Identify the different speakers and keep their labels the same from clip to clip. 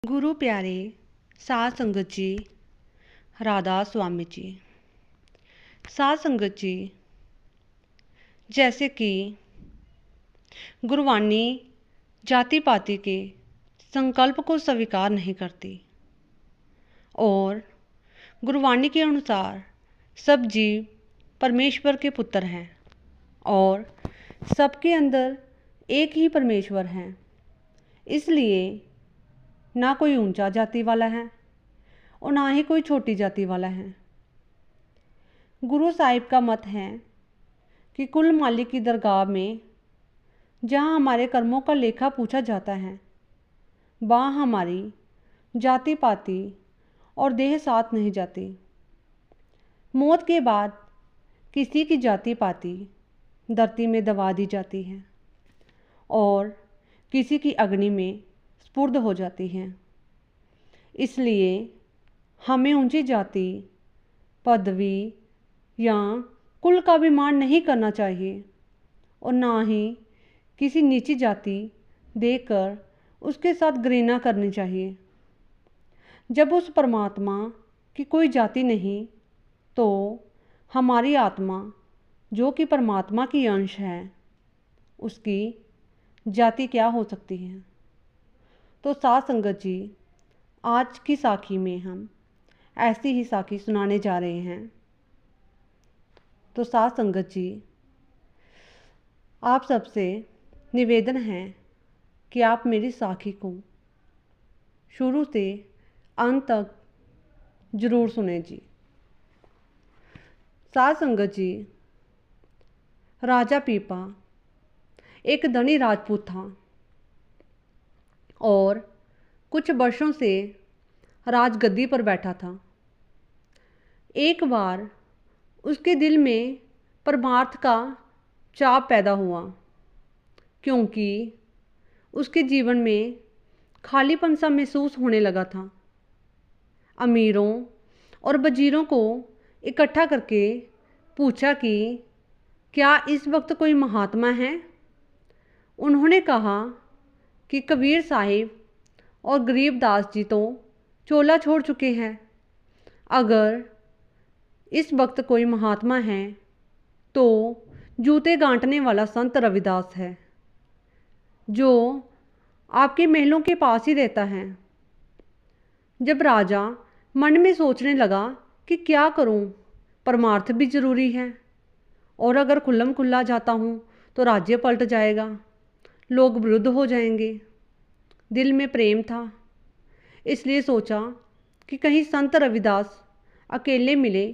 Speaker 1: गुरु प्यारे साध संगत जी, राधा स्वामी जी। साध संगत जी, जैसे कि गुरबानी जाति पाति के संकल्प को स्वीकार नहीं करती और गुरबानी के अनुसार सब जीव परमेश्वर के पुत्र हैं और सबके अंदर एक ही परमेश्वर हैं। इसलिए ना कोई ऊंचा जाति वाला है और ना ही कोई छोटी जाति वाला है। गुरु साहिब का मत है कि कुल मालिक की दरगाह में जहाँ हमारे कर्मों का लेखा पूछा जाता है, वहाँ हमारी जाति पाति और देह साथ नहीं जाती। मौत के बाद किसी की जाति पाति धरती में दबा दी जाती है और किसी की अग्नि में स्पुर्द हो जाती है। इसलिए हमें ऊंची जाति, पदवी या कुल का अभिमान नहीं करना चाहिए और ना ही किसी नीची जाति देखकर उसके साथ घृणा करनी चाहिए। जब उस परमात्मा की कोई जाति नहीं तो हमारी आत्मा जो कि परमात्मा की अंश है, उसकी जाति क्या हो सकती है। तो साध संगत जी, आज की साखी में हम ऐसी ही साखी सुनाने जा रहे हैं। तो साध संगत जी, आप सबसे निवेदन है कि आप मेरी साखी को शुरू से अंत तक जरूर सुने जी। साध संगत जी, राजा पीपा एक धनी राजपूत था और कुछ वर्षों से राजगद्दी पर बैठा था। एक बार उसके दिल में परमार्थ का चाप पैदा हुआ, क्योंकि उसके जीवन में खालीपन सा महसूस होने लगा था। अमीरों और वजीरों को इकट्ठा करके पूछा कि क्या इस वक्त कोई महात्मा है। उन्होंने कहा कि कबीर साहिब और गरीबदास जी तो चोला छोड़ चुके हैं। अगर इस वक्त कोई महात्मा है तो जूते गांटने वाला संत रविदास है, जो आपके महलों के पास ही रहता है। जब राजा मन में सोचने लगा कि क्या करूं, परमार्थ भी जरूरी है और अगर खुल्लम खुल्ला जाता हूं तो राज्य पलट जाएगा, लोग विरुद्ध हो जाएंगे। दिल में प्रेम था, इसलिए सोचा कि कहीं संत रविदास अकेले मिले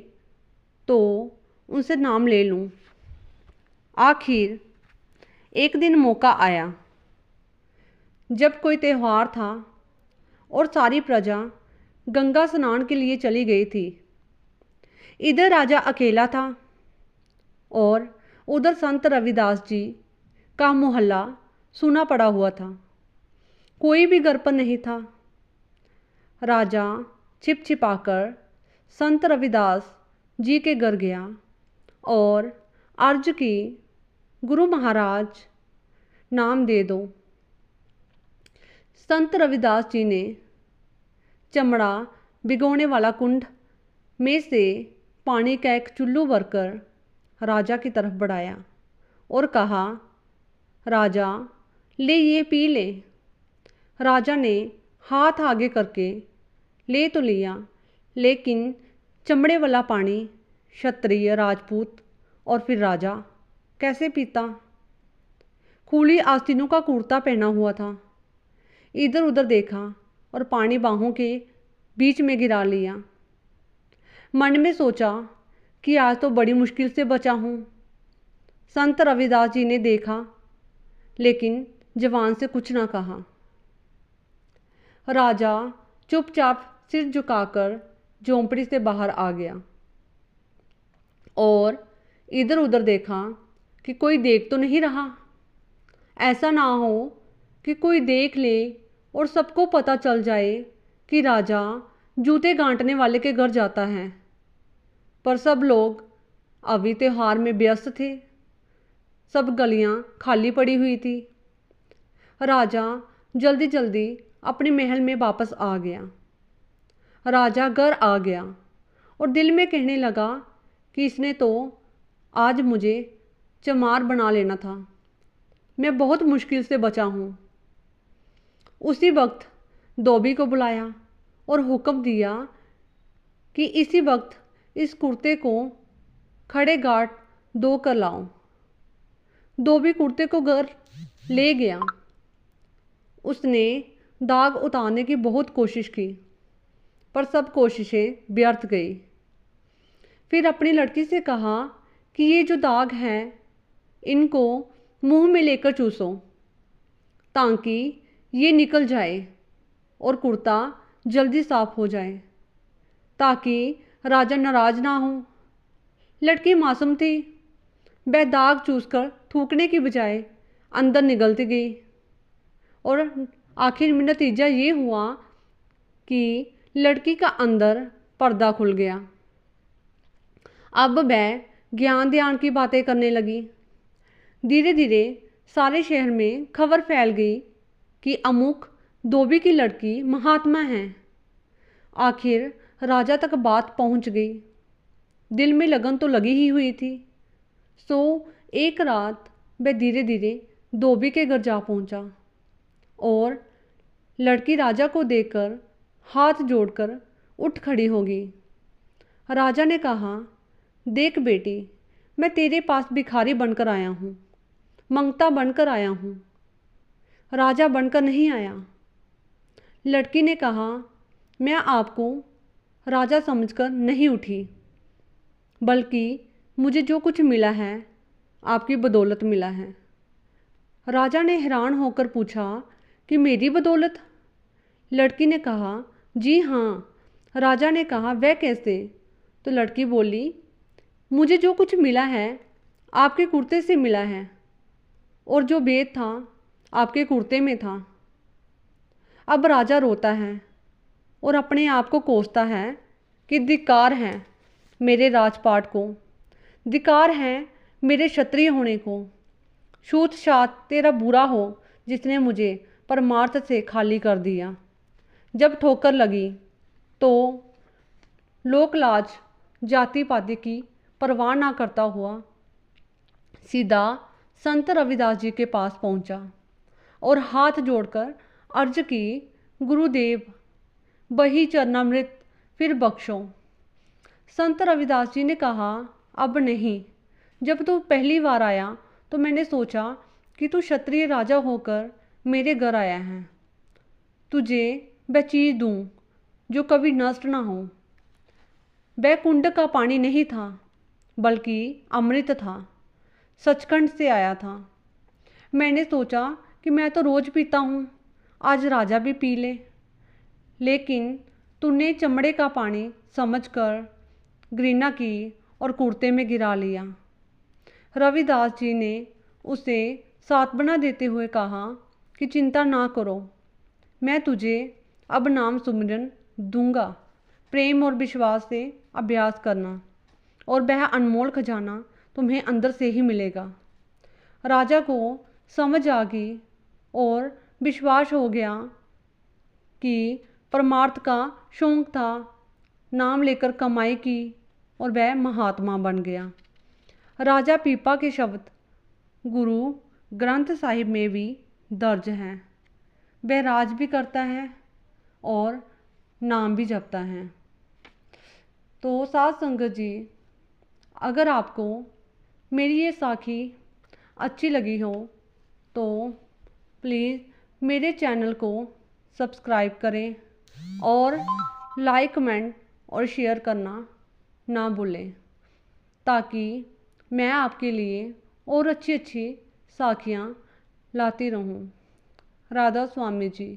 Speaker 1: तो उनसे नाम ले लूं। आखिर एक दिन मौका आया जब कोई त्यौहार था और सारी प्रजा गंगा स्नान के लिए चली गई थी। इधर राजा अकेला था और उधर संत रविदास जी का मोहल्ला सूना पड़ा हुआ था। कोई भी घर पर नहीं था। राजा छिप छिपाकर संत रविदास जी के घर गया और अर्ज की, गुरु महाराज नाम दे दो। संत रविदास जी ने चमड़ा भिगोने वाला कुंड में से पानी का एक चुल्लू भरकर राजा की तरफ बढ़ाया और कहा, राजा ले ये पी ले। राजा ने हाथ आगे करके ले तो लिया, लेकिन चमड़े वाला पानी क्षत्रिय, राजपूत और फिर राजा कैसे पीता। खुली आस्तीनों का कुर्ता पहना हुआ था। इधर उधर देखा और पानी बाहों के बीच में गिरा लिया। मन में सोचा कि आज तो बड़ी मुश्किल से बचा हूँ। संत रविदास जी ने देखा लेकिन जवान से कुछ ना कहा। राजा चुपचाप सिर झुकाकर झोंपड़ी से बाहर आ गया और इधर उधर देखा कि कोई देख तो नहीं रहा। ऐसा ना हो कि कोई देख ले और सबको पता चल जाए कि राजा जूते गांटने वाले के घर जाता है। पर सब लोग अभी त्योहार में व्यस्त थे। सब गलियां खाली पड़ी हुई थी। राजा जल्दी जल्दी अपने महल में वापस आ गया। राजा घर आ गया और दिल में कहने लगा कि इसने तो आज मुझे चमार बना लेना था, मैं बहुत मुश्किल से बचा हूँ। उसी वक्त धोबी को बुलाया और हुक्म दिया कि इसी वक्त इस कुर्ते को खड़े घाट धो कर लाओ। धोबी कुर्ते को घर ले गया। उसने दाग उतारने की बहुत कोशिश की, पर सब कोशिशें व्यर्थ गई। फिर अपनी लड़की से कहा कि ये जो दाग हैं इनको मुंह में लेकर चूसो ताकि ये निकल जाए और कुर्ता जल्दी साफ हो जाए, ताकि राजा नाराज ना हो। लड़की मासूम थी, वह दाग चूसकर थूकने की बजाय अंदर निगलती गई और आखिर में नतीजा ये हुआ कि लड़की का अंदर पर्दा खुल गया। अब वह ज्ञान ध्यान की बातें करने लगी। धीरे धीरे सारे शहर में खबर फैल गई कि अमुक धोबी की लड़की महात्मा है। आखिर राजा तक बात पहुंच गई। दिल में लगन तो लगी ही हुई थी। सो एक रात वह धीरे धीरे धोबी के घर जा पहुंचा और लड़की राजा को देखकर हाथ जोड़कर उठ खड़ी हो गई। राजा ने कहा, देख बेटी, मैं तेरे पास भिखारी बनकर आया हूँ, मंगता बनकर आया हूँ, राजा बनकर नहीं आया। लड़की ने कहा, मैं आपको राजा समझकर नहीं उठी, बल्कि मुझे जो कुछ मिला है आपकी बदौलत मिला है। राजा ने हैरान होकर पूछा कि मेरी बदौलत? लड़की ने कहा, जी हाँ। राजा ने कहा, वह कैसे? तो लड़की बोली, मुझे जो कुछ मिला है आपके कुर्ते से मिला है और जो भेद था आपके कुर्ते में था। अब राजा रोता है और अपने आप को कोसता है कि धिक्कार है मेरे राजपाट को, धिक्कार है मेरे क्षत्रिय होने को। छूत छात तेरा बुरा हो जिसने मुझे परमार्थ से खाली कर दिया। जब ठोकर लगी तो लोकलाज जाति पाति की परवाह ना करता हुआ सीधा संत रविदास जी के पास पहुंचा और हाथ जोड़कर अर्ज की, गुरुदेव वही चरणामृत फिर बख्शो। संत रविदास जी ने कहा, अब नहीं। जब तू पहली बार आया तो मैंने सोचा कि तू क्षत्रिय राजा होकर मेरे घर आया है, तुझे वह चीज़ दूँ जो कभी नष्ट ना हो। वह कुंड का पानी नहीं था बल्कि अमृत था, सचखंड से आया था। मैंने सोचा कि मैं तो रोज़ पीता हूँ, आज राजा भी पी ले, लेकिन तूने चमड़े का पानी समझकर घृणा की और कुर्ते में गिरा लिया। रविदास जी ने उसे सांत्वना देते हुए कहा कि चिंता ना करो, मैं तुझे अब नाम सुमिरन दूंगा। प्रेम और विश्वास से अभ्यास करना और वह अनमोल खजाना तुम्हें अंदर से ही मिलेगा। राजा को समझ आ गई और विश्वास हो गया कि परमार्थ का शौक था, नाम लेकर कमाई की और वह महात्मा बन गया। राजा पीपा के शब्द गुरु ग्रंथ साहिब में भी दर्ज हैं। वह राज भी करता है और नाम भी जपता है। तो साध संगत जी, अगर आपको मेरी ये साखी अच्छी लगी हो तो प्लीज़ मेरे चैनल को सब्सक्राइब करें और लाइक, कमेंट और शेयर करना ना भूलें, ताकि मैं आपके लिए और अच्छी अच्छी साखियाँ लाती रहूं। राधा स्वामी जी।